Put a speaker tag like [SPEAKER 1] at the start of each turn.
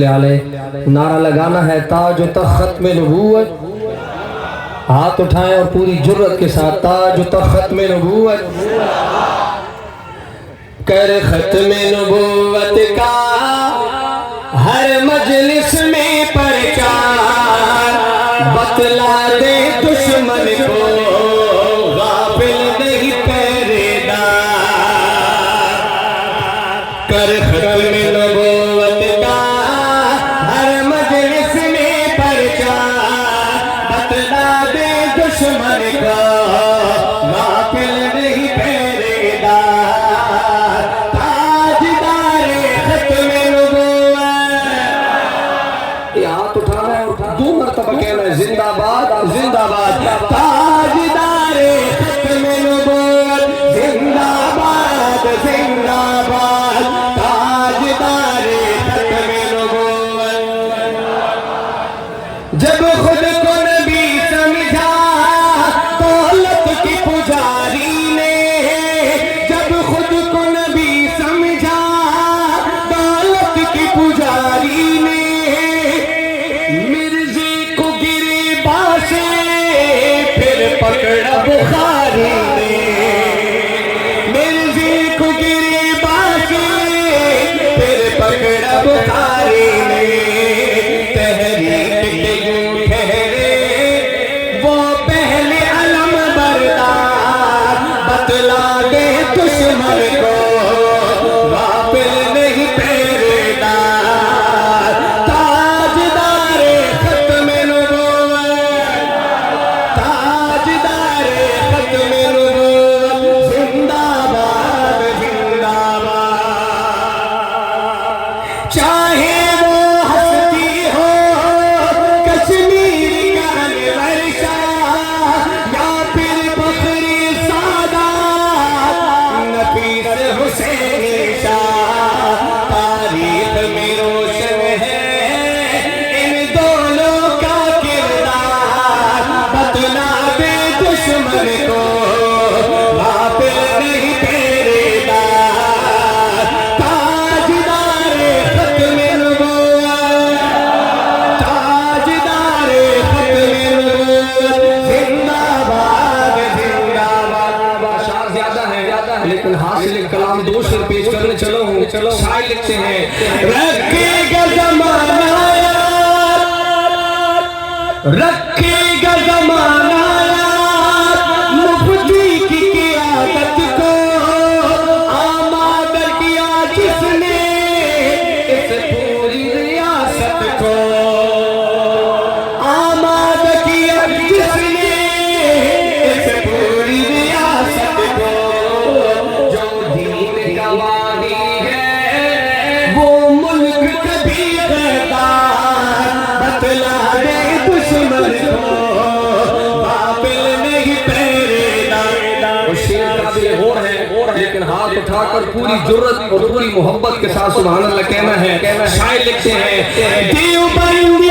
[SPEAKER 1] نعرہ لگانا ہے تاج و تخت ختم نبوت، ہاتھ اٹھائیں اور پوری جرت کے ساتھ تاج و تخت ختم نبوت، کر ختم نبوت کا ہر مجلس میں پرچار، بتلا دے دشمن کو غافل نہیں پہرے دار، کر ختم نبوت کا ہر مجلس میں پرچار، بتلا دے دشمن کو غافل نہیں پہرے دار، تاجدار ختم نبوت۔ یہ ہاتھ اٹھانا ہے اور دو مرتبہ کہنا ہے زندہ باد زندہ باد، تاجدار ختم نبوت، زندہ باد زندہ باد، تاجدار ختم نبوت۔ جب خود کو نبی سمجھا دولت کی پجاری نے، جب خود کو نبی سمجھا دولت کی پجاری نے، مرزے کو گریباں سے پھر پکڑا بخاری نے، مرزے کو گریباں سے پھر پکڑا بخاری نے، تحریک کے یوں ٹھہرے وہ پہلے علم بردار، بتلا دے دشمن کو غافل نہیں پہرے دار، تاجدار ختم نبوت، تاجدار ختم نبوت، زندہ باد زندہ باد۔ چاہے وہ ہستی ہو کشمیر کا انور شاہ، یا پھر بخری سادات نفیس حسین شاہ، تاریخ میں روشن ہے ان دونوں کا کردار، بتلا دے دشمن کو غافل نہیں پہرے دار، تاجدار ختم نبوت، تاجدار ختم نبوت، زندہ باد زندہ باد۔ اشعار زیادہ ہیں لیکن حاصل کلام دو شعر پیش کرنے چلو ہوں۔ شاعر لکھتے ہیں رکھے گا زمانہ یاد، رکھے گا زمانہ یاد مفتی کی قیادت کو، آمادہ کیا جس نے اس پوری ریاست کو، آمادہ کیا جس نے اس پوری ریاست کو، جو دین کا والی ہے وہ ملک کبھی غدار، بتلا دے دشمن کو غافل نہیں پہرے دار۔ وہ شعر قابل غور ہے لیکن ہاتھ اٹھا کر پوری جرت اور پوری محبت کے ساتھ سبحان اللہ کہنا ہے۔ شاعر لکھتے ہیں دیوبندی